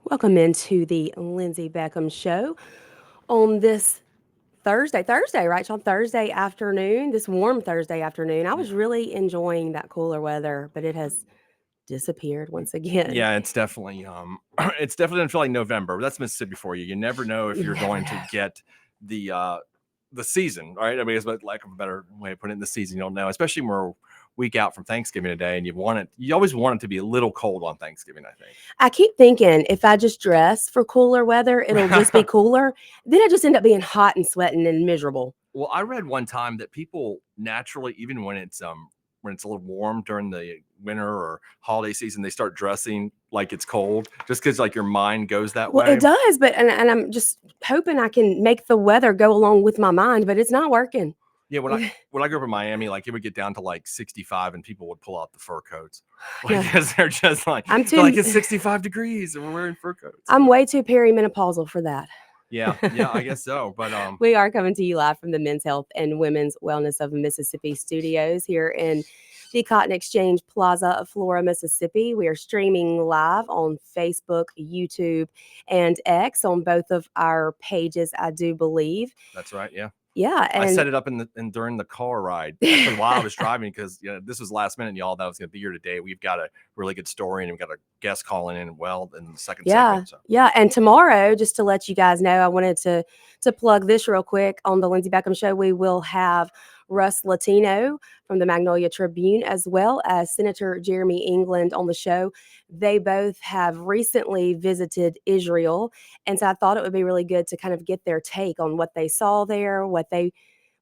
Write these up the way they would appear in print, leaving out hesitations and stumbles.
Welcome into the Lindsey Beckham Show on this Thursday, right, Sean? Thursday afternoon, this warm Thursday afternoon. I was really enjoying that cooler weather, but it has disappeared once again. Yeah, it's definitely it's definitely doesn't feel like November. That's Mississippi for you. You never know if You you're never going know. to get the season, right? I mean, it's lack of a better way of putting it, the season. You don't know, especially when we're a week out from Thanksgiving today, and you always want it to be a little cold on Thanksgiving, I think. I keep thinking if I just dress for cooler weather, it'll just be cooler. Then I just end up being hot and sweating and miserable. Well, I read one time that people naturally, even when it's a little warm during the winter or holiday season, they start dressing like it's cold just because like your mind goes that Well, way. it does, but and I'm just hoping I can make the weather go along with my mind, but it's not working. Yeah, when I grew up in Miami, like it would get down to like 65 and people would pull out the fur coats. Yeah. Because they're just like, I'm it's 65 degrees and we're wearing fur coats. I'm way too perimenopausal for that. Yeah, I guess so. But We are coming to you live from the Men's Health and Women's Wellness of Mississippi studios here in the Cotton Exchange Plaza of Flora, Mississippi. We are streaming live on Facebook, YouTube, and X on both of our pages, I do believe. that's right. Yeah. Yeah, I and set it up during the car ride while I was driving because this was last minute, y'all. That was going to be here today. We've got a really good story and we've got a guest calling in in the second segment. So. Yeah, and tomorrow, just to let you guys know, I wanted to plug this real quick on the Lindsey Beckham Show. We will have Russ Latino from the Magnolia Tribune, as well as Senator Jeremy England on the show. They both have recently visited Israel, and so I thought it would be really good to kind of get their take on what they saw there, what they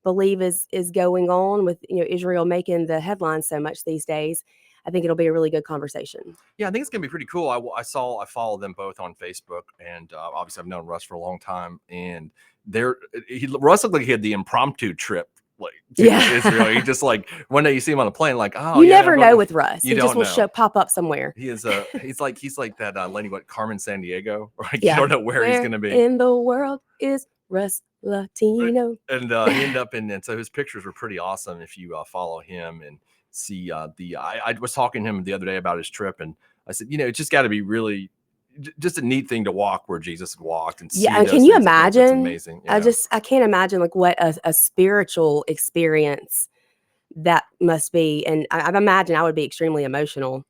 believe is going on with Israel making the headlines so much these days. I think it'll be a really good conversation. Yeah, I think it's gonna be pretty cool. I follow them both on Facebook, and obviously I've known Russ for a long time. And Russ looked like he had the impromptu trip like to Israel. He just like one day you see him on a plane, like you never know with Russ. He just will pop up somewhere. He is he's like that lady, Carmen Sandiego. Like you don't know where he's gonna be. In the world is Russ Latino. And he ended up and so his pictures were pretty awesome if you follow him and see I was talking to him the other day about his trip, and I said, it's just got to be really just a neat thing to walk where Jesus walked and see. Yeah, can you imagine? It's amazing. I can't imagine like what a spiritual experience that must be, and I imagine I would be extremely emotional.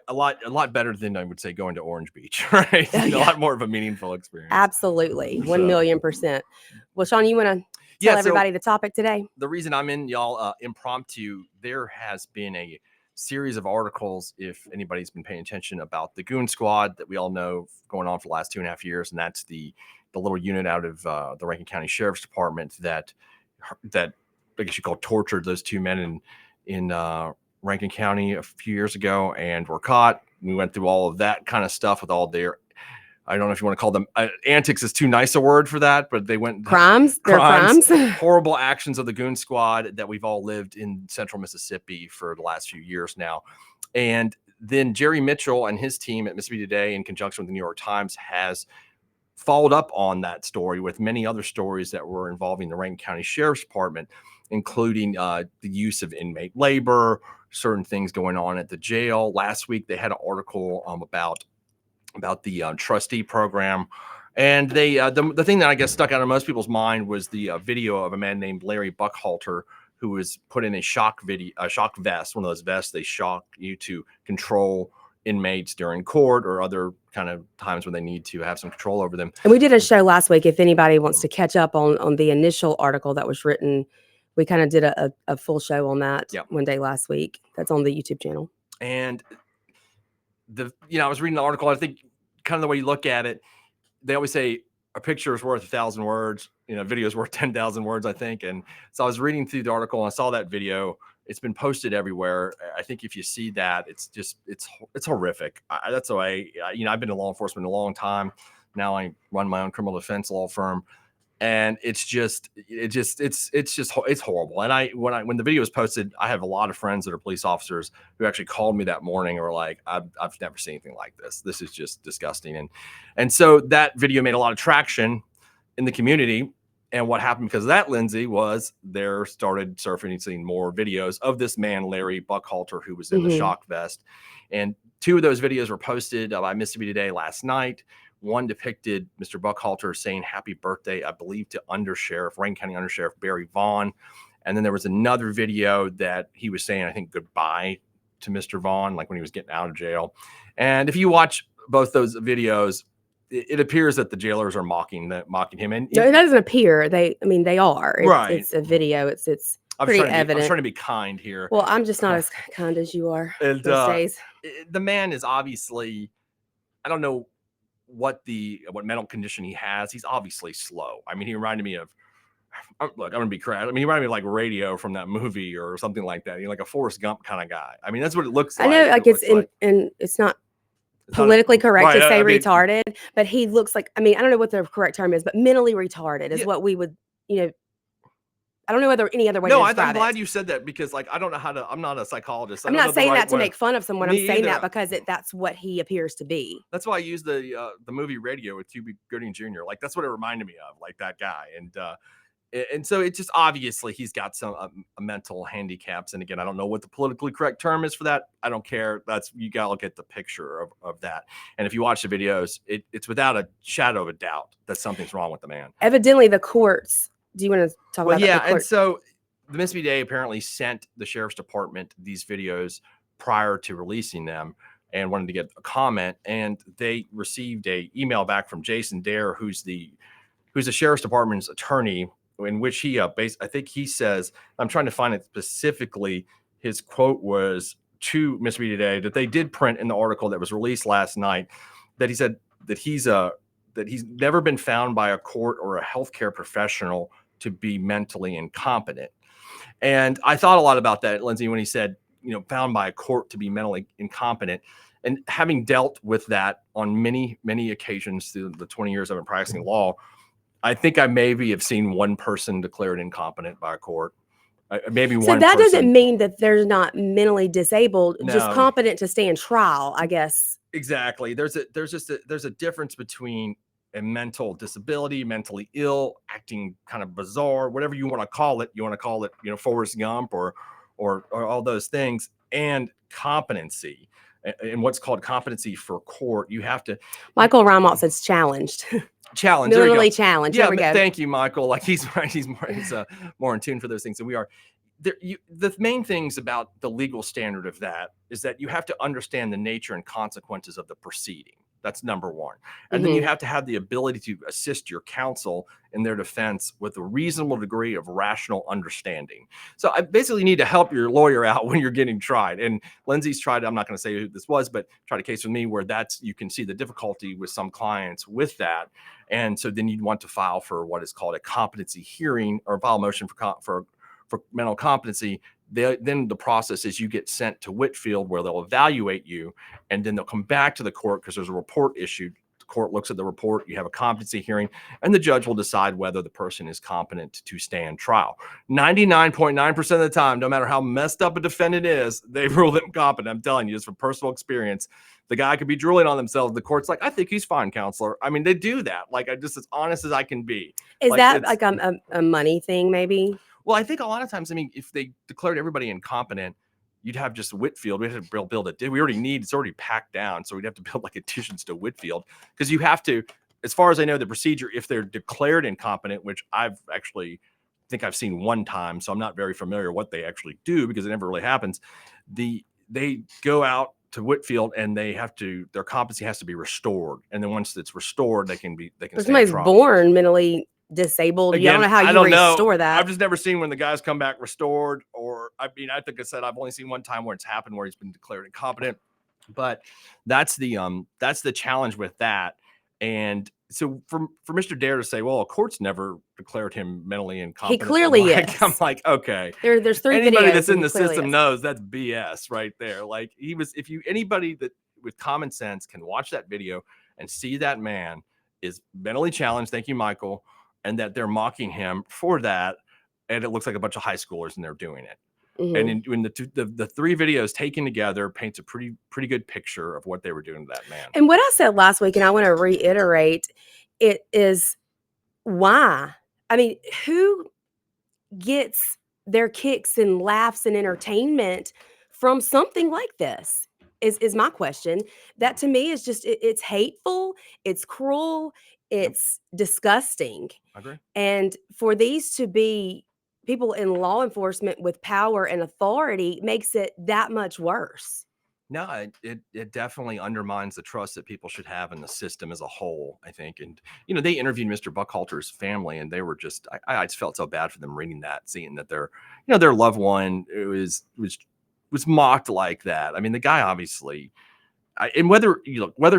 A lot better than I would say going to Orange Beach, right? A lot more of a meaningful experience. Absolutely, 1,000,000%. Well, Sean, you want to tell everybody the topic today? The reason I'm in, y'all, impromptu, there has been a series of articles, if anybody's been paying attention, about the Goon Squad that we all know going on for the last 2.5 years, and that's the little unit out of the Rankin County Sheriff's Department that I guess you call tortured those two men in Rankin County a few years ago and were caught. We went through all of that kind of stuff with all their, I don't know if you want to call them antics is too nice a word for that, but they went crimes, horrible actions of the Goon Squad that we've all lived in central Mississippi for the last few years now. And then Jerry Mitchell and his team at Mississippi Today, in conjunction with the New York Times, has followed up on that story with many other stories that were involving the Rankin County Sheriff's Department, including the use of inmate labor, certain things going on at the jail. Last week, they had an article about the trustee program. And they the thing that I guess stuck out in most people's mind was the video of a man named Larry Buckhalter, who was put in a shock vest, one of those vests they shock you to control inmates during court or other kind of times when they need to have some control over them. And we did a show last week. If anybody wants to catch up on the initial article that was written, we kind of did a full show on that one day last week. That's on the YouTube channel. And I was reading the article. I think kind of the way you look at it, they always say a picture is worth 1,000 words. Video is worth 10,000 words, I think. And so I was reading through the article and I saw that video. It's been posted everywhere. I think if you see that, it's horrific. That's the way. I've been in law enforcement a long time. Now I run my own criminal defense law firm. And it's horrible. And when the video was posted, I have a lot of friends that are police officers who actually called me that morning and were like, I've never seen anything like this. This is just disgusting. And so that video made a lot of traction in the community. And what happened because of that, Lindsey, was there started surfacing more videos of this man, Larry Buckhalter, who was in the shock vest. And 2 of those videos were posted by Mississippi Today last night. One depicted Mr. Buckhalter saying happy birthday, I believe, to Rankin County Undersheriff Barry Vaughn. And then there was another video that he was saying, I think, goodbye to Mr. Vaughn, like when he was getting out of jail. And if you watch both those videos, it appears that the jailers are mocking him. And No, it doesn't appear. They are. Right. It's a video. It's I pretty was evident. trying to be kind here. Well, I'm just not as kind as you are And, these days. the man is obviously, I don't know what mental condition he has. He's obviously slow. I mean, he reminded me of, look, I'm gonna be crap. I mean, he reminded me of like Radio from that movie or something like that. Like a Forrest Gump kind of guy. I mean, that's what it looks like. I know, like and it's not politically correct to say retarded, but he looks like, I mean, I don't know what the correct term is, but mentally retarded is what we would, I don't know whether any other way to describe it. I'm glad you said that, because like, I don't know how to, I'm not a psychologist. I'm not saying that to make fun of someone. I'm saying that because that's what he appears to be. That's why I used the movie Radio with Cuba Gooding Jr. Like, that's what it reminded me of, like that guy. And so it's just obviously he's got some mental handicaps. And again, I don't know what the politically correct term is for that. I don't care. You got to look at the picture of that. And if you watch the videos, it's without a shadow of a doubt that something's wrong with the man. Evidently, the courts. Do you want to talk about that? Yeah, and so the Mississippi Day apparently sent the sheriff's department these videos prior to releasing them and wanted to get a comment. And they received an email back from Jason Dare, who's the sheriff's department's attorney, in which he I think he says, I'm trying to find it specifically, his quote was to Mississippi Today that they did print in the article that was released last night, that he said that he's never been found by a court or a healthcare professional to be mentally incompetent. And I thought a lot about that, Lindsey, when he said, found by a court to be mentally incompetent. And having dealt with that on many, many occasions through the 20 years I've been practicing law, I think I maybe have seen one person declared incompetent by a court. Maybe one. So that doesn't mean that they're not mentally disabled, just competent to stand trial, I guess. Exactly. There's a difference between a mental disability, mentally ill, acting kind of bizarre, whatever you want to call it. You want to call it, Forrest Gump or all those things, and competency. And what's called competency for court, you have to. Michael Ramos says challenged. Challenge. Mentally challenged. Yeah, thank you, Michael. Like he's more in tune for those things than we are. The main things about the legal standard of that is that you have to understand the nature and consequences of the proceeding. That's number one. And then you have to have the ability to assist your counsel in their defense with a reasonable degree of rational understanding. So I basically need to help your lawyer out when you're getting tried. And Lindsey's tried, I'm not going to say who this was, but tried a case with me where you can see the difficulty with some clients with that. And so then you'd want to file for what is called a competency hearing, or file a motion for mental competency. Then the process is you get sent to Whitfield, where they'll evaluate you, and then they'll come back to the court because there's a report issued. The court looks at the report, you have a competency hearing, and the judge will decide whether the person is competent to stand trial. 99.9% of the time, no matter how messed up a defendant is, they rule them competent. I'm telling you, just from personal experience. The guy could be drooling on themselves. The court's like, I think he's fine, counselor. I mean, they do that. Like, I just as honest as I can be. Is that like a money thing, maybe? Well, I think a lot of times, I mean, if they declared everybody incompetent, you'd have just Whitfield. We'd have to build we already need, it's already packed down. So we'd have to build like additions to Whitfield, because you have to, as far as I know, the procedure, if they're declared incompetent, which I've actually think I've seen one time, so I'm not very familiar what they actually do because it never really happens. They go out to Whitfield and their competency has to be restored. And then once it's restored, they can somebody's born mentally disabled. Again, I don't know how you restore that. I've just never seen when the guys come back restored, or I think I said I've only seen one time where it's happened where he's been declared incompetent. But that's the challenge with that. And so for Mr. Dare to say, well, a court's never declared him mentally incompetent. He clearly is. I'm like, okay. There's three Anybody videos that's in the system knows that's BS right there. Like anybody that with common sense can watch that video and see that man is mentally challenged. Thank you, Michael. And that they're mocking him for that, and it looks like a bunch of high schoolers, and they're doing it. And in the three videos taken together paints a pretty good picture of what they were doing to that man. And what I said last week, and I want to reiterate, it is why. I mean, who gets their kicks and laughs and entertainment from something like this? is my question. That to me is just it's hateful, it's cruel, it's disgusting. I agree. And for these to be people in law enforcement with power and authority makes it that much worse. No, it definitely undermines the trust that people should have in the system as a whole, I think. And they interviewed Mr. Buckhalter's family, and they were just I just felt so bad for them reading that, seeing that their loved one was mocked like that. I mean, the guy obviously, and whether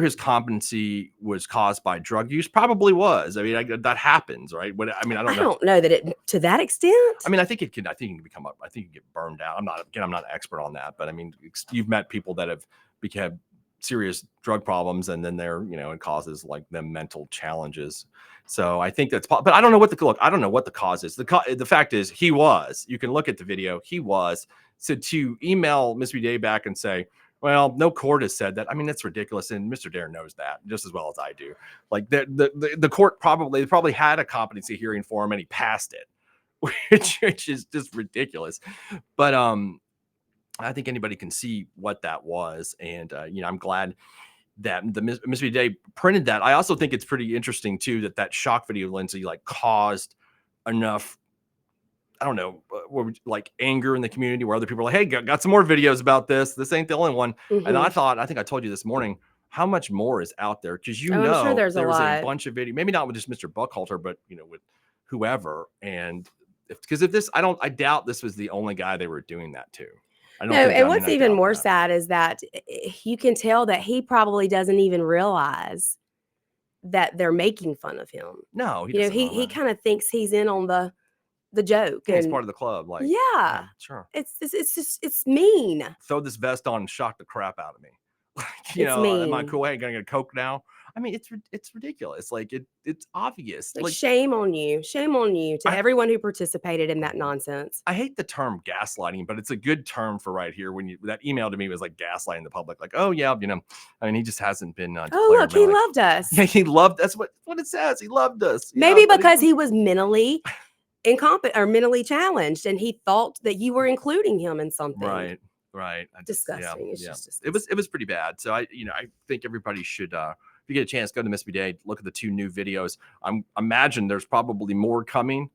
his competency was caused by drug use, probably was. I mean, that happens, right? But I mean, I I don't know. don't know that it to that extent. I mean, I think it can become I think you get burned out. I'm not an expert on that, but I mean, you've met people that have become serious drug problems, and then it causes like them mental challenges. So I think but I don't know I don't know what the cause is. The fact is, you can look at the video. So to email Miss Day back and say, well, no court has said that. I mean, that's ridiculous. And Mr. Dare knows that just as well as I do. Like the court probably had a competency hearing for him, and he passed it. Which is just ridiculous. But I think anybody can see what that was. And I'm glad that the Mississippi Today printed that. I also think it's pretty interesting too that shock video, Lindsey, like caused enough, I don't know, like anger in the community where other people are like, hey, got some more videos about this. This ain't the only one. Mm-hmm. And I think I told you this morning how much more is out there, because I'm sure there's a bunch of video, maybe not with just Mr. Buckhalter, but with whoever. And I doubt this was the only guy they were doing that to. I don't No, think and what's even more sad is that you can tell that he probably doesn't even realize that they're making fun of him. No, he kind of thinks he's in on the joke. Yeah, he's part of the club. Like, yeah, sure. It's just it's mean. Throw this vest on and shock the crap out of me. It's mean. Am I cool? Hey, gonna get a Coke now? I mean, it's ridiculous. Like it's obvious. Like shame on you to everyone who participated in that nonsense. I hate the term gaslighting, but it's a good term for right here. When that email to me was like gaslighting the public, like, oh yeah, I mean, he just hasn't been. Oh look, he loved us. Yeah, he loved. That's what it says. He loved us. Maybe because he was mentally incompetent or mentally challenged, and he thought that you were including him in something. Right. Disgusting. It's just disgusting. It was pretty bad. So I think everybody should, if you get a chance, go to Mississippi Day, look at the 2 new videos. Imagine there's probably more coming.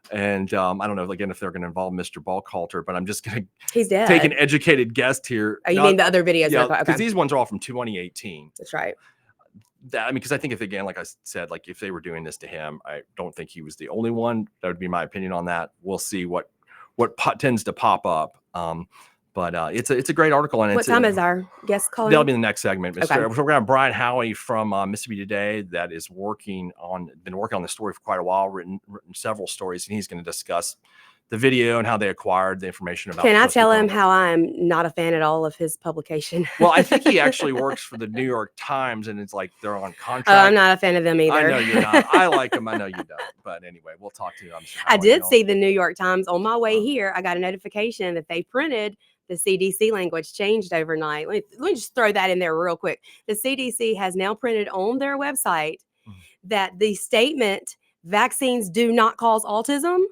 And I don't know, again, if they're going to involve Mr. Buckhalter, but I'm just going to take an educated guess here. Oh, you mean the other videos? Yeah, because these ones are all from 2018. That's right. Because I think like I said, like if they were doing this to him, I don't think he was the only one. That would be my opinion on that. We'll see what tends to pop up. But it's a great article. And what time is our guest calling? That'll be the next segment. Okay. So we're going to have Brian Howey from Mississippi Today that is been working on the story for quite a while, written several stories, and he's going to discuss the video and how they acquired the information about. Can I tell him how I'm not a fan at all of his publication? Well, I think he actually works for the New York Times, and it's like they're on contract. Oh, I'm not a fan of them either. I know you're not. I like them. I know you don't. But anyway, we'll talk to you. I did see the New York Times on my way here. I got a notification that they printed the CDC language changed overnight. Let me just throw that in there real quick. The CDC has now printed on their website that the statement, vaccines do not cause autism,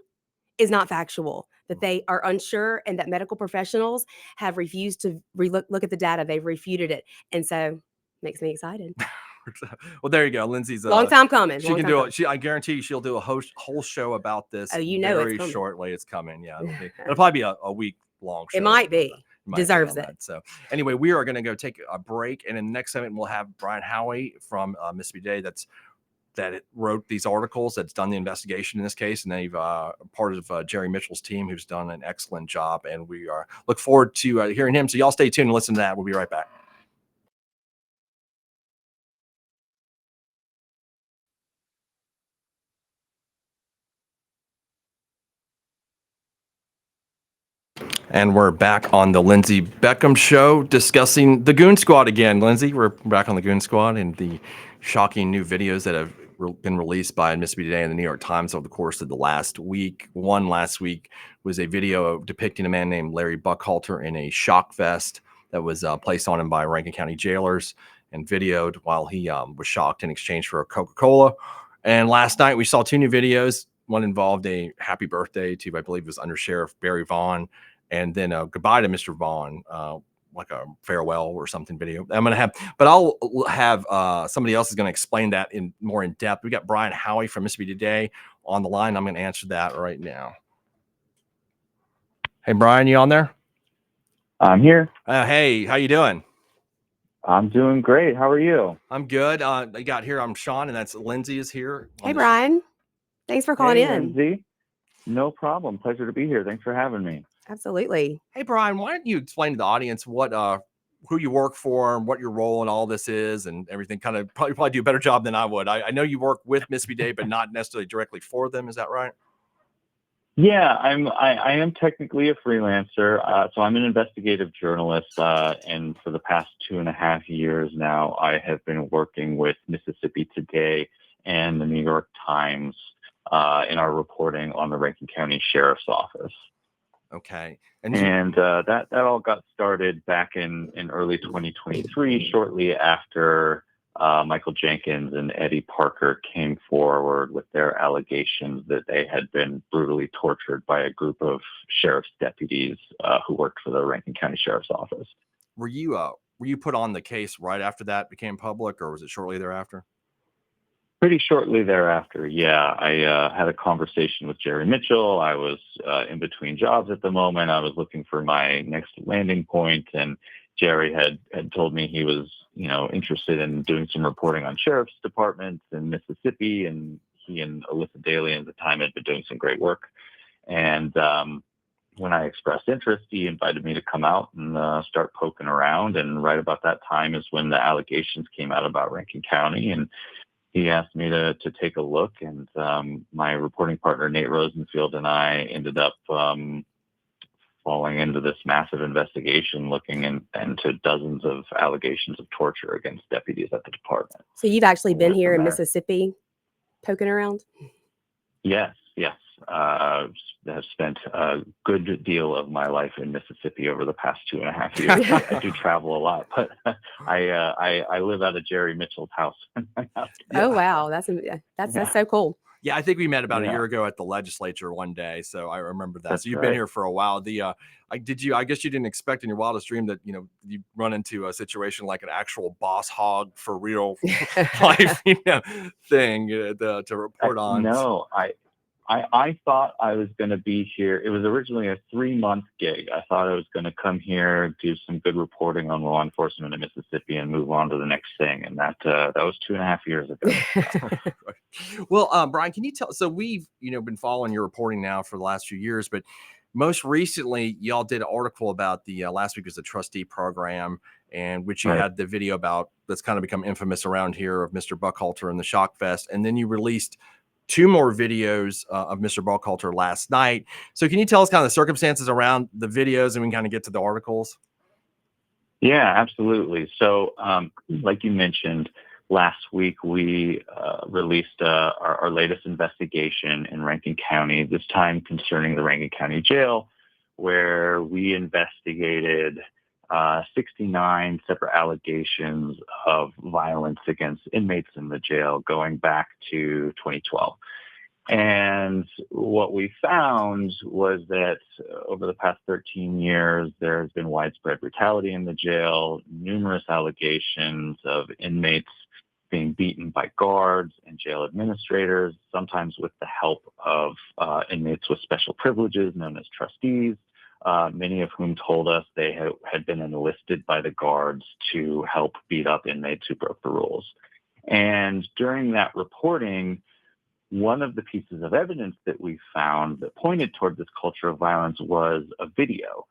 is not factual, that they are unsure, and that medical professionals have refused to look at the data. They've refuted it. And so makes me excited. Well, there you go. Lindsey's long time coming. I guarantee you she'll do a whole show about this. Oh, very shortly. It's coming. Yeah. It'll probably be a week long show. It might be. Deserves it. So anyway, we are going to go take a break, and in the next segment we'll have Brian Howey from Mississippi Today that wrote these articles, that's done the investigation in this case, and they've part of Jerry Mitchell's team, who's done an excellent job, and we look forward to hearing him. So y'all stay tuned and listen to that. We'll be right back. And we're back on the Lindsey Beckham Show discussing the Goon Squad again. Lindsey, we're back on the Goon Squad and the shocking new videos that have been released by Mississippi Today and the New York Times over the course of the last week. One last week was a video depicting a man named Larry Buckhalter in a shock vest that was placed on him by Rankin County jailers and videoed while he was shocked in exchange for a Coca-Cola. And last night we saw 2 new videos. One involved a happy birthday to, I believe it was Under Sheriff Barry Vaughn, and then goodbye to Mr. Vaughn, like a farewell or something video. I'm going to have, but I'll have somebody else is going to explain that in more in depth. We got Brian Howey from Mississippi Today on the line. I'm going to answer that right now. Hey, Brian, you on there? I'm here. Hey, how you doing? I'm doing great. How are you? I'm good. I got here. I'm Shaun, and that's Lindsey is here. Hey, Brian. Thanks for calling in. Lindsey. No problem. Pleasure to be here. Thanks for having me. Absolutely. Hey, Brian, why don't you explain to the audience what who you work for and what your role in all this is and everything? Kind of probably do a better job than I would. I know you work with Mississippi Today, but not necessarily directly for them. Is that right? Yeah, I am technically a freelancer. So I'm an investigative journalist, and for the past 2.5 years now, I have been working with Mississippi Today and the New York Times in our reporting on the Rankin County Sheriff's Office. Okay. And that all got started back in early 2023, shortly after Michael Jenkins and Eddie Parker came forward with their allegations that they had been brutally tortured by a group of sheriff's deputies who worked for the Rankin County Sheriff's Office. Were you put on the case right after that became public, or was it shortly thereafter? Pretty shortly thereafter, yeah. I had a conversation with Jerry Mitchell. I was in between jobs at the moment. I was looking for my next landing point, and Jerry had told me he was, interested in doing some reporting on sheriff's departments in Mississippi, and he and Alyssa Daly at the time had been doing some great work. And when I expressed interest, he invited me to come out and start poking around. And right about that time is when the allegations came out about Rankin County, and he asked me to take a look, and my reporting partner, Nate Rosenfield, and I ended up falling into this massive investigation looking into dozens of allegations of torture against deputies at the department. So you've actually been here in Mississippi poking around? Yes. I have spent a good deal of my life in Mississippi over the past 2.5 years. I do travel a lot, but I live out of Jerry Mitchell's house. Oh, wow. That's so cool. Yeah, I think we met about a year ago at the legislature one day, so I remember that. That's so you've right. been here for a while. I guess you didn't expect in your wildest dream that you run into a situation like an actual boss hog for real life thing to report on. No, I thought I was going to be here. It was originally a 3-month gig. I thought I was going to come here, do some good reporting on law enforcement in Mississippi, and move on to the next thing. And that was 2.5 years ago. Well, Brian, can you tell? So we've been following your reporting now for the last few years, but most recently, y'all did an article about the last week was the trustee program, and which you had the video about that's kind of become infamous around here of Mr. Buckhalter and the shock vest, and then you released 2 more videos of Mr. Buckhalter last night. So can you tell us kind of the circumstances around the videos, and we can kind of get to the articles? Yeah, absolutely. So like you mentioned, last week we released our latest investigation in Rankin County, this time concerning the Rankin County Jail, where we investigated 69 separate allegations of violence against inmates in the jail going back to 2012. And what we found was that over the past 13 years, there has been widespread brutality in the jail, numerous allegations of inmates being beaten by guards and jail administrators, sometimes with the help of inmates with special privileges known as trustees. Many of whom told us they had been enlisted by the guards to help beat up inmates who broke the rules. And during that reporting, one of the pieces of evidence that we found that pointed toward this culture of violence was a video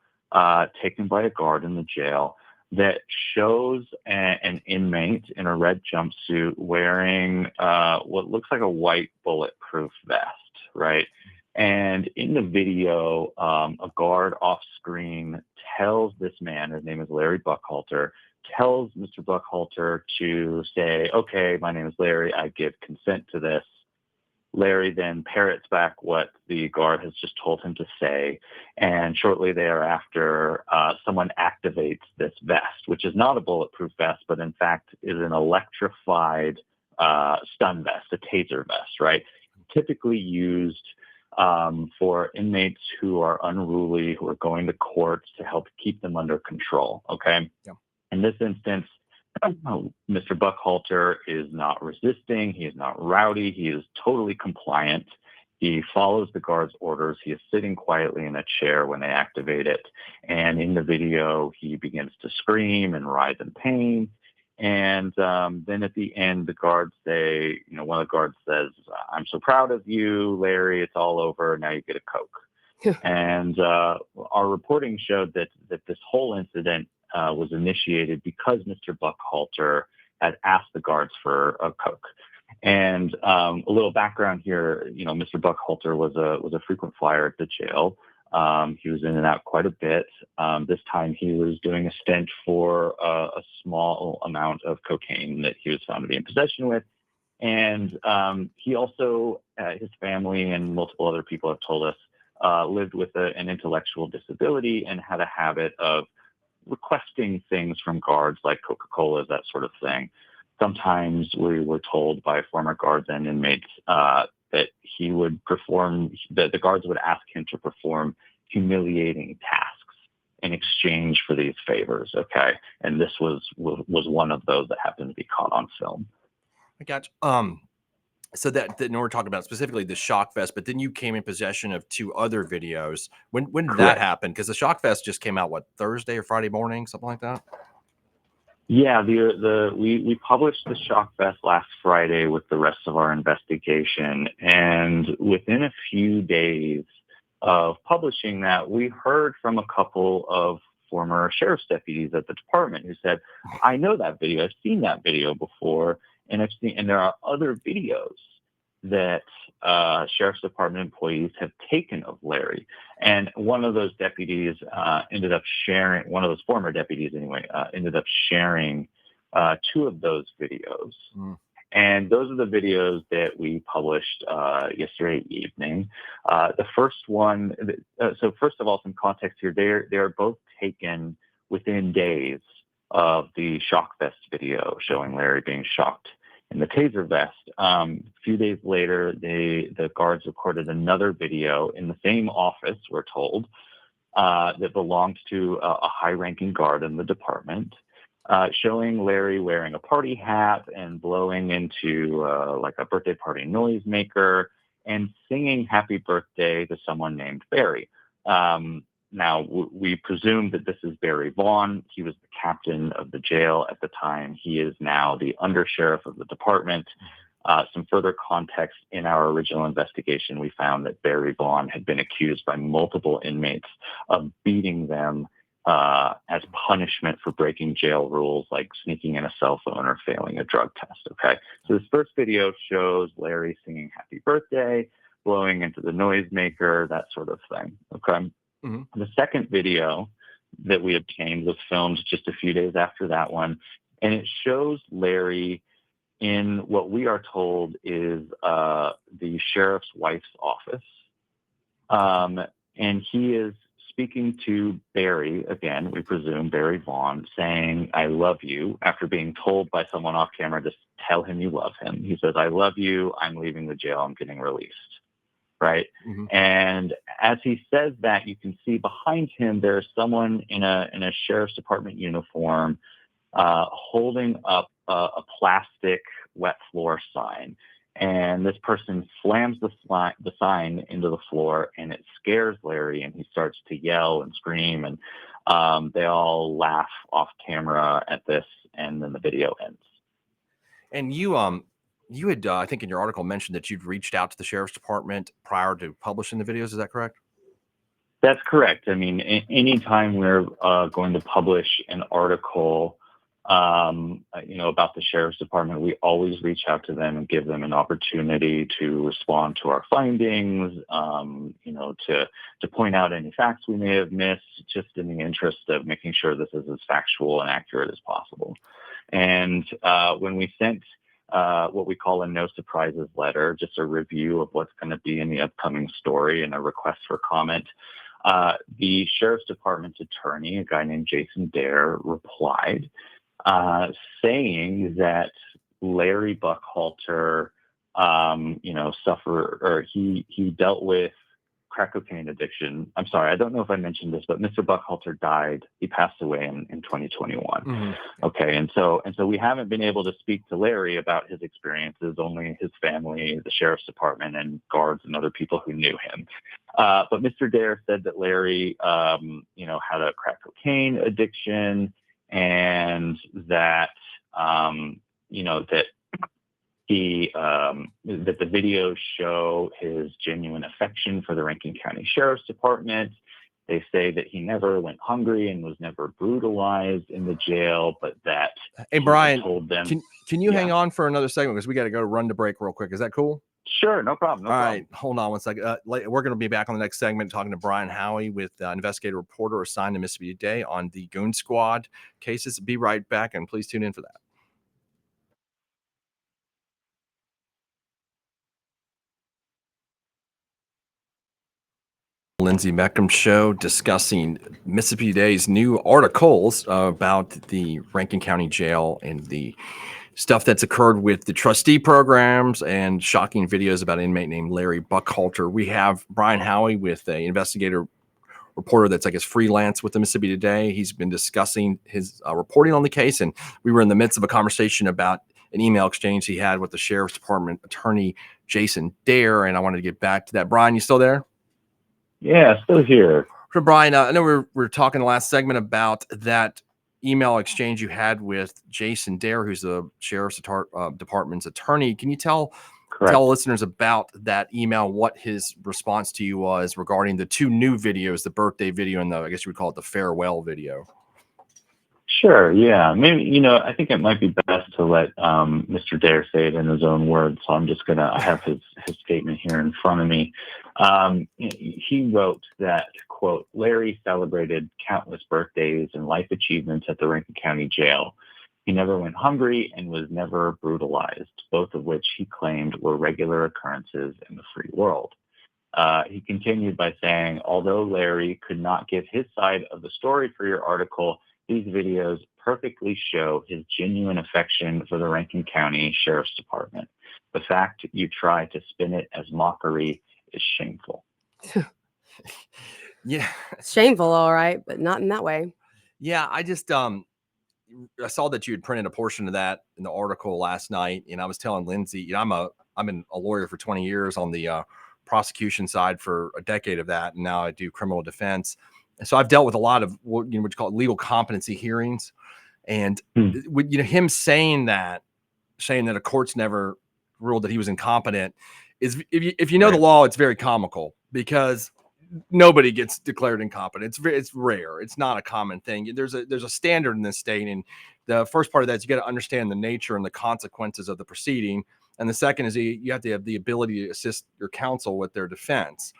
taken by a guard in the jail that shows an inmate in a red jumpsuit wearing what looks like a white bulletproof vest, right? And in the video, a guard off screen tells this man, his name is Larry Buckhalter, tells Mr. Buckhalter to say, okay, my name is Larry, I give consent to this. Larry then parrots back what the guard has just told him to say. And shortly thereafter, someone activates this vest, which is not a bulletproof vest, but in fact is an electrified stun vest, a taser vest, right? Typically used for inmates who are unruly, who are going to court, to help keep them under control. Okay. Yeah. In this instance, Mr. Buckhalter is not resisting. He is not rowdy. He is totally compliant. He follows the guard's orders. He is sitting quietly in a chair when they activate it. And in the video, he begins to scream and writhe in pain. And then at the end, the guards say, one of the guards says, "I'm so proud of you, Larry. It's all over. Now you get a Coke." And our reporting showed that this whole incident was initiated because Mr. Buckhalter had asked the guards for a Coke. And a little background here, Mr. Buckhalter was a frequent flyer at the jail. He was in and out quite a bit. This time he was doing a stint for a small amount of cocaine that he was found to be in possession with. And he also, his family and multiple other people have told us, lived with an intellectual disability and had a habit of requesting things from guards like Coca-Cola, that sort of thing. Sometimes we were told by former guards and inmates that he would that the guards would ask him to perform humiliating tasks in exchange for these favors. Okay. And this was one of those that happened to be caught on film. I got you. So that we're talking about specifically the shock vest, but then you came in possession of 2 other videos. When did that happen? Because the shock vest just came out, Thursday or Friday morning, something like that? Yeah, we published the shock vest last Friday with the rest of our investigation, and within a few days of publishing that, we heard from a couple of former sheriff's deputies at the department who said, "I know that video. I've seen that video before, and there are other videos that sheriff's department employees have taken of Larry." And one of those deputies ended up sharing, one of those former deputies anyway, ended up sharing 2 of those videos. And those are the videos that we published yesterday evening. The first one, so first of all, some context here, they are both taken within days of the shock vest video showing Larry being shocked in the taser vest. A few days later, the guards recorded another video in the same office, we're told, that belonged to a high-ranking guard in the department, showing Larry wearing a party hat and blowing into like a birthday party noisemaker and singing "Happy Birthday" to someone named Barry. Now, we presume that this is Barry Vaughn. He was the captain of the jail at the time. He is now the undersheriff of the department. Some further context: in our original investigation, we found that Barry Vaughn had been accused by multiple inmates of beating them as punishment for breaking jail rules, like sneaking in a cell phone or failing a drug test. Okay, so this first video shows Larry singing "Happy Birthday," blowing into the noisemaker, that sort of thing. Okay. Mm-hmm. The second video that we obtained was filmed just a few days after that one, and it shows Larry in what we are told is the sheriff's wife's office. And he is speaking to Barry, again, we presume Barry Vaughn, saying, "I love you," after being told by someone off camera to tell him you love him. He says, "I love you. I'm leaving the jail. I'm getting released." Right. Mm-hmm. And as he says that, you can see behind him there's someone in a sheriff's department uniform holding up a plastic wet floor sign. And this person slams the sign into the floor, and it scares Larry, and he starts to yell and scream, and they all laugh off camera at this, and then the video ends. And you had, I think in your article, mentioned that you'd reached out to the sheriff's department prior to publishing the videos. Is that correct? That's correct. I mean, anytime we're going to publish an article, about the sheriff's department, we always reach out to them and give them an opportunity to respond to our findings, to point out any facts we may have missed, just in the interest of making sure this is as factual and accurate as possible. And when we sent what we call a no surprises letter, just a review of what's going to be in the upcoming story and a request for comment, the sheriff's department's attorney, a guy named Jason Dare, replied saying that Larry Buckhalter, he dealt with crack cocaine addiction. I'm sorry, I don't know if I mentioned this, but Mr. Buckhalter died. He passed away in 2021. Mm-hmm. Okay, and so we haven't been able to speak to Larry about his experiences. Only his family, the sheriff's department, and guards and other people who knew him. But Mr. Dare said that Larry, had a crack cocaine addiction, and that that that the videos show his genuine affection for the Rankin County Sheriff's Department. They say that he never went hungry and was never brutalized in the jail, but that Hey, Brian, told them. Can you hang on for another segment because we got to go run to break real quick? Is that cool? Sure, no problem. All right, hold on one second. We're going to be back on the next segment talking to Brian Howey with investigative reporter assigned to Mississippi Today on the Goon Squad cases. Be right back, and please tune in for that. Lindsey Beckham Show discussing Mississippi Today's new articles about the Rankin County Jail and the stuff that's occurred with the trustee programs and shocking videos about an inmate named Larry Buckhalter. We have Brian Howey with an investigator reporter that's, I guess, freelance with the Mississippi Today. He's been discussing his reporting on the case, and we were in the midst of a conversation about an email exchange he had with the Sheriff's Department attorney, Jason Dare, and I wanted to get back to that. Brian, you still there? Yeah, still here. So Brian, I know we were talking the last segment about that email exchange you had with Jason Dare, who's the Sheriff's Department's attorney. Can you tell listeners about that email, what his response to you was regarding the two new videos, the birthday video and I guess you would call it the farewell video? Sure. Yeah. Maybe, I think it might be best to let Mr. Dare say it in his own words. So I'm just I have his statement here in front of me. He wrote that, quote, Larry celebrated countless birthdays and life achievements at the Rankin County Jail. He never went hungry and was never brutalized, both of which he claimed were regular occurrences in the free world. He continued by saying, although Larry could not give his side of the story for your article, these videos perfectly show his genuine affection for the Rankin County Sheriff's Department. The fact you try to spin it as mockery is shameful. Yeah. It's shameful, all right, but not in that way. Yeah, I just I saw that you had printed a portion of that in the article last night, and I was telling Lindsey, I've been a lawyer for 20 years on the prosecution side for a decade of that, and now I do criminal defense. So I've dealt with a lot of what you call legal competency hearings, and him saying that a court's never ruled that he was incompetent is, if you know the law, it's very comical because nobody gets declared incompetent. It's rare. It's not a common thing. There's a standard in this state, and the first part of that is you got to understand the nature and the consequences of the proceeding, and the second is you have to have the ability to assist your counsel with their defense.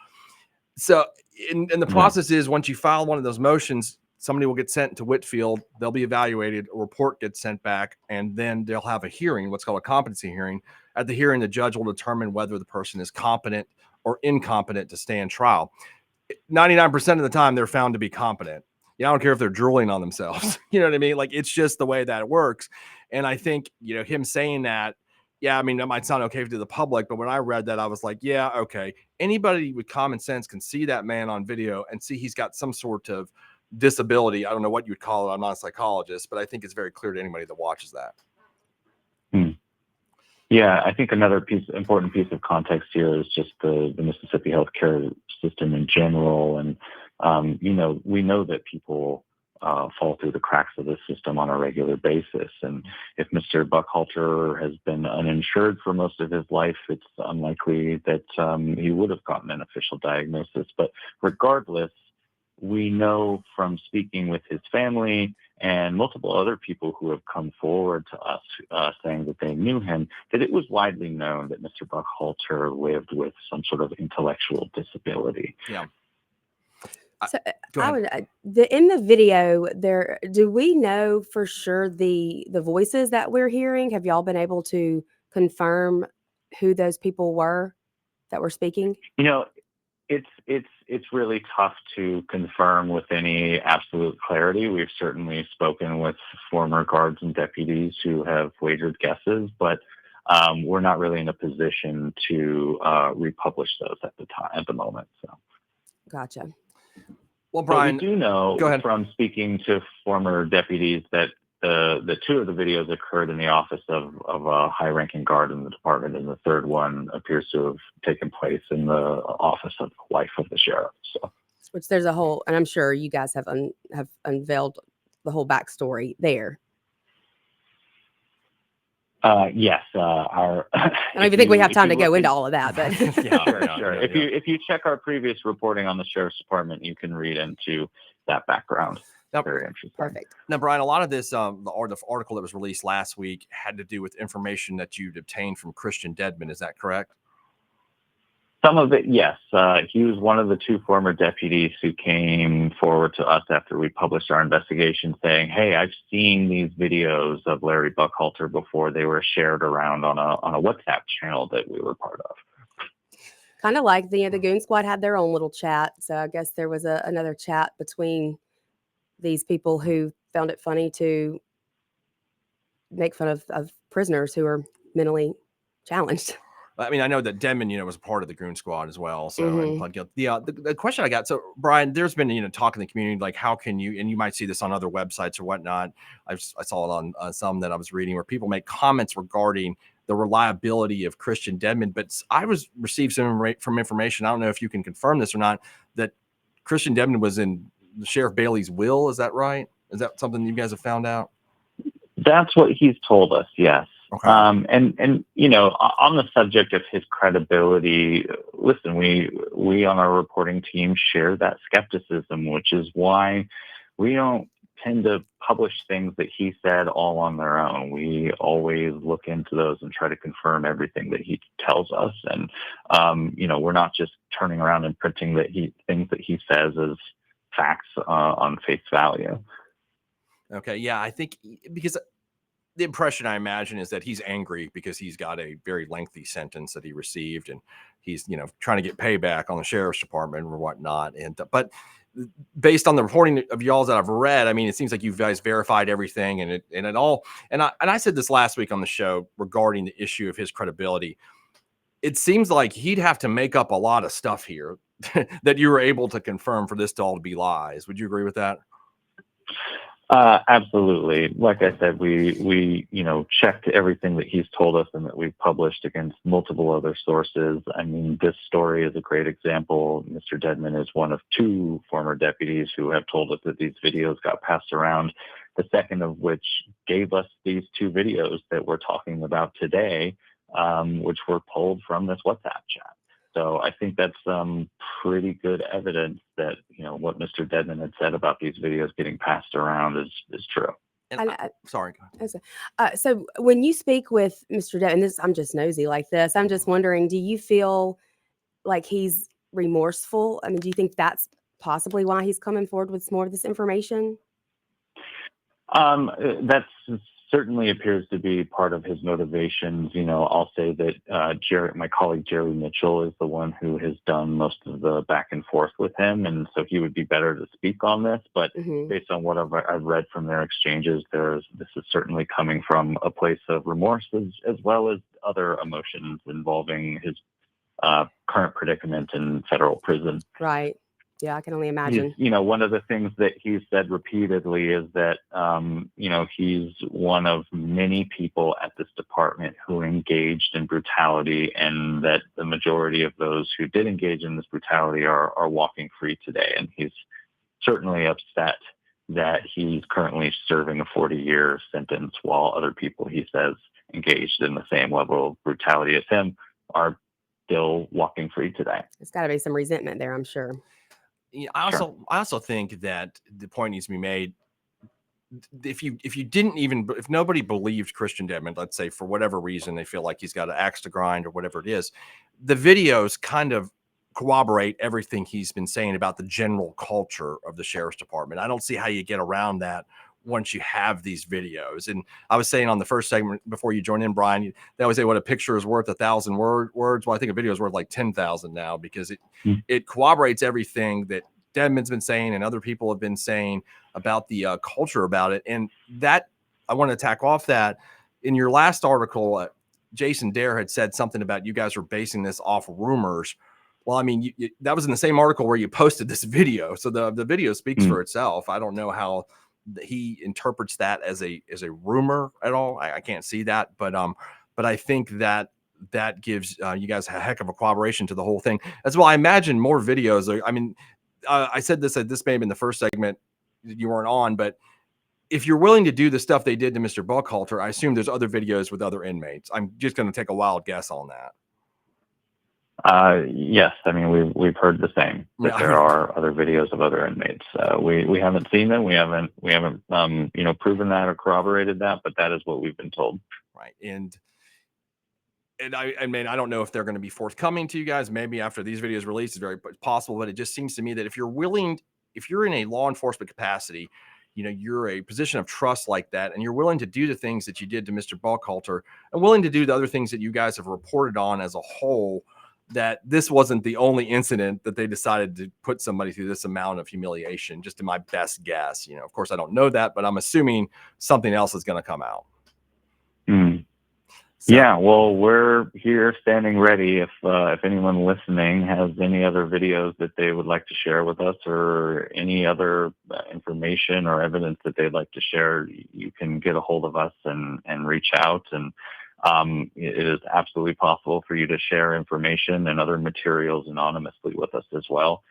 So, and the process is once you file one of those motions, somebody will get sent to Whitfield. They'll be evaluated. A report gets sent back, and then they'll have a hearing, what's called a competency hearing. At the hearing, the judge will determine whether the person is competent or incompetent to stand trial. 99% of the time, they're found to be competent. I don't care if they're drooling on themselves. You know what I mean? Like, it's just the way that it works. And I think, him saying that, yeah, I mean, that might sound okay to the public, but when I read that, I was like, yeah, okay. Anybody with common sense can see that man on video and see he's got some sort of disability. I don't know what you'd call it. I'm not a psychologist, but I think it's very clear to anybody that watches that. Yeah, I think another important piece of context here is just the Mississippi healthcare system in general. And, we know that people fall through the cracks of the system on a regular basis. And if Mr. Buckhalter has been uninsured for most of his life, it's unlikely that he would have gotten an official diagnosis. But regardless, we know from speaking with his family and multiple other people who have come forward to us saying that they knew him, that it was widely known that Mr. Buckhalter lived with some sort of intellectual disability. Yeah. So in the video there, do we know for sure the voices that we're hearing? Have y'all been able to confirm who those people were that were speaking? It's really tough to confirm with any absolute clarity. We've certainly spoken with former guards and deputies who have wagered guesses, but we're not really in a position to republish those at the moment. So. Gotcha. Well, But Brian, we do know go ahead. from speaking to former deputies that the two of the videos occurred in the office of a high-ranking guard in the department, and the third one appears to have taken place in the office of the wife of the sheriff. So, Which there's a whole, and I'm sure you guys have unveiled the whole backstory there. yes, our. I don't even think we have time to go into all of that, but Sure. If you check our previous reporting on the sheriff's department, you can read into that background. Now, very interesting. Perfect. Now, Brian, a lot of this, the article that was released last week had to do with information that you'd obtained from Christian Dedman. Is that correct? Some of it, yes. He was one of the two former deputies who came forward to us after we published our investigation saying, hey, I've seen these videos of Larry Buckhalter before. They were shared around on a WhatsApp channel that we were part of. Kind of like the Goon Squad had their own little chat. So I guess there was another chat between these people who found it funny to make fun of prisoners who are mentally challenged. I mean, I know that Denman, was a part of the Goon Squad as well. So, and pled guilty. The question I got, so Brian, there's been, talk in the community, like how can you, and you might see this on other websites or whatnot. I saw it on some that I was reading where people make comments regarding the reliability of Christian Dedman, but I received some from information. I don't know if you can confirm this or not, that Christian Dedman was in Sheriff Bailey's will. Is that right? Is that something you guys have found out? That's what he's told us. Yes. Okay. And on the subject of his credibility, listen, we on our reporting team share that skepticism, which is why we don't tend to publish things that he said all on their own. We always look into those and try to confirm everything that he tells us. And, we're not just turning around and printing things that he says as facts on face value. Okay. Yeah, I think because the impression I imagine is that he's angry because he's got a very lengthy sentence that he received, and he's, trying to get payback on the sheriff's department or whatnot. But based on the reporting of y'all's that I've read, I mean, it seems like you guys verified everything and I said this last week on the show regarding the issue of his credibility. It seems like he'd have to make up a lot of stuff here that you were able to confirm for this to all to be lies. Would you agree with that? Absolutely. Like I said, we checked everything that he's told us and that we've published against multiple other sources. I mean, this story is a great example. Mr. Dedman is one of two former deputies who have told us that these videos got passed around, the second of which gave us these two videos that we're talking about today, which were pulled from this WhatsApp chat. So I think that's pretty good evidence that, what Mr. Dedman had said about these videos getting passed around is true. And sorry. So when you speak with Mr. Dedman, I'm just nosy like this. I'm just wondering, do you feel like he's remorseful? I mean, do you think that's possibly why he's coming forward with more of this information? That's certainly appears to be part of his motivations. I'll say that my colleague Jerry Mitchell is the one who has done most of the back and forth with him, and so he would be better to speak on this. But based on what I've read from their exchanges, this is certainly coming from a place of remorse as well as other emotions involving his current predicament in federal prison. Right. Yeah, I can only imagine. One of the things that he's said repeatedly is that, he's one of many people at this department who engaged in brutality, and that the majority of those who did engage in this brutality are walking free today. And he's certainly upset that he's currently serving a 40-year sentence while other people, he says, engaged in the same level of brutality as him are still walking free today. There's got to be some resentment there, I'm sure. I also think that the point needs to be made. If nobody believed Christian Dedman, let's say for whatever reason they feel like he's got an axe to grind or whatever it is, the videos kind of corroborate everything he's been saying about the general culture of the sheriff's department. I don't see how you get around that once you have these videos. And I was saying on the first segment before you joined in, Brian, they always say what a picture is worth 1,000 words. Well, I think a video is worth like 10,000 now, because it corroborates everything that Dedman's been saying and other people have been saying about the culture about it. And that I want to tack off that in your last article, Jason Dare had said something about you guys are basing this off rumors. Well, I mean, that was in the same article where you posted this video, so the video speaks for itself. I don't know how he interprets that as a rumor at all. I can't see that, but I think that gives you guys a heck of a corroboration to the whole thing as well. I imagine more videos. I mean, I said this may have been the first segment you weren't on, but if you're willing to do the stuff they did to Mr. Buckhalter, I assume there's other videos with other inmates. I'm just going to take a wild guess on that. Yes, I mean we've heard the same, that there are other videos of other inmates. We haven't seen them. We haven't proven that or corroborated that, but that is what we've been told. Right. And I mean, I don't know if they're going to be forthcoming to you guys. Maybe after these videos released, it's very possible, but it just seems to me that if you're in a law enforcement capacity, you're a position of trust like that, and you're willing to do the things that you did to Mr. Buckhalter and willing to do the other things that you guys have reported on as a whole, that this wasn't the only incident that they decided to put somebody through this amount of humiliation, just in my best guess. Of course I don't know that, but I'm assuming something else is going to come out. So, yeah, well, we're here standing ready. If anyone listening has any other videos that they would like to share with us, or any other information or evidence that they'd like to share, you can get a hold of us and reach out. And it is absolutely possible for you to share information and other materials anonymously with us as well.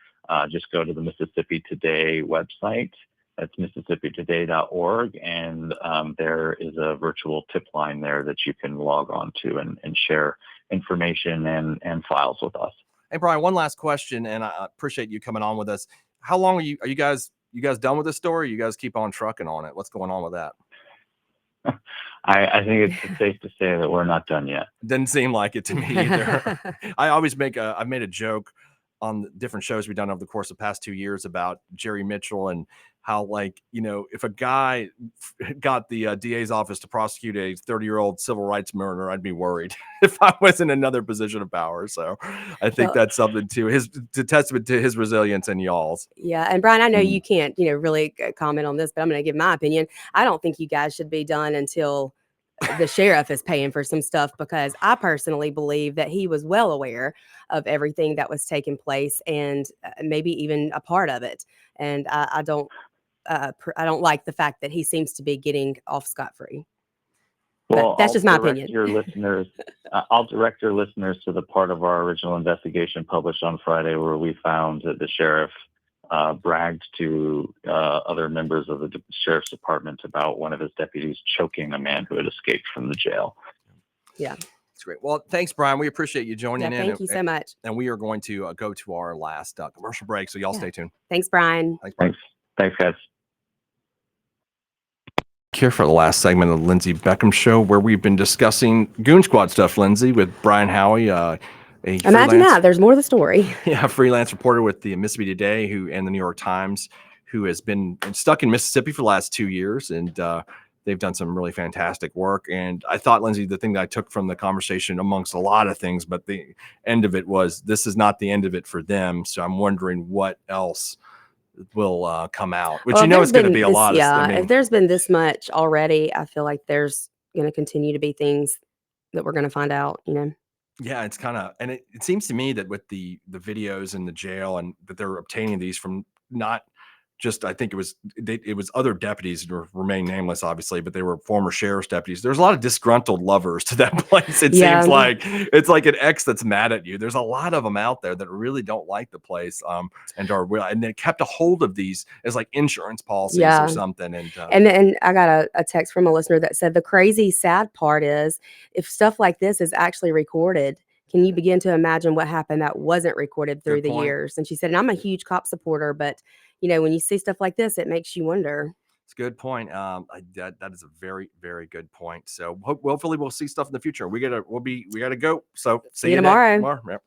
Just go to the Mississippi Today website. That's MississippiToday.org, and there is a virtual tip line there that you can log on to and share information and files with us. Hey, Brian, one last question, and I appreciate you coming on with us. How long are you guys done with this story? You guys keep on trucking on it? What's going on with that? I think it's safe to say that we're not done yet. Didn't seem like it to me either. I've made a joke on different shows we've done over the course of the past 2 years about Jerry Mitchell, and how, if a guy got the DA's office to prosecute a 30-year-old civil rights murderer, I'd be worried if I was in another position of power. So I think that's something to testament to his resilience and y'all's. Yeah. And Brian, I know you can't, really comment on this, but I'm going to give my opinion. I don't think you guys should be done until the sheriff is paying for some stuff, because I personally believe that he was well aware of everything that was taking place, and maybe even a part of it. And I don't like the fact that he seems to be getting off scot-free. Well, that's just my opinion. I'll direct your listeners to the part of our original investigation published on Friday where we found that the sheriff bragged to other members of the sheriff's department about one of his deputies choking a man who had escaped from the jail. Yeah. That's great. Well, thanks, Brian. We appreciate you joining in. Thank you so much. And we are going to go to our last commercial break, so y'all stay tuned. Thanks, Brian. Thanks, guys. Here for the last segment of the Lindsey Beckham Show, where we've been discussing Goon Squad stuff, Lindsey, with Brian Howey, imagine that. There's more to the story. Yeah, a freelance reporter with the Mississippi Today and the New York Times, who has been stuck in Mississippi for the last 2 years, and they've done some really fantastic work. And I thought, Lindsey, the thing that I took from the conversation, amongst a lot of things, but the end of it was, this is not the end of it for them. So I'm wondering what else will come out, which is going to be a lot. If there's been this much already, I feel like there's going to continue to be things that we're going to find out, Yeah, it's kind of, and it seems to me that with the videos in the jail, and that they're obtaining these from not just, I think it was other deputies who remain nameless, obviously, but they were former sheriff's deputies. There's a lot of disgruntled lovers to that place. It seems like it's like an ex that's mad at you. There's a lot of them out there that really don't like the place, and they kept a hold of these as like insurance policies or something. And I got a text from a listener that said the crazy sad part is, if stuff like this is actually recorded, can you begin to imagine what happened that wasn't recorded through the years? And she said, and I'm a huge cop supporter, but when you see stuff like this, it makes you wonder. It's a good point. That is a very, very good point. So hopefully we'll see stuff in the future. We gotta go. So see you tomorrow. Yep.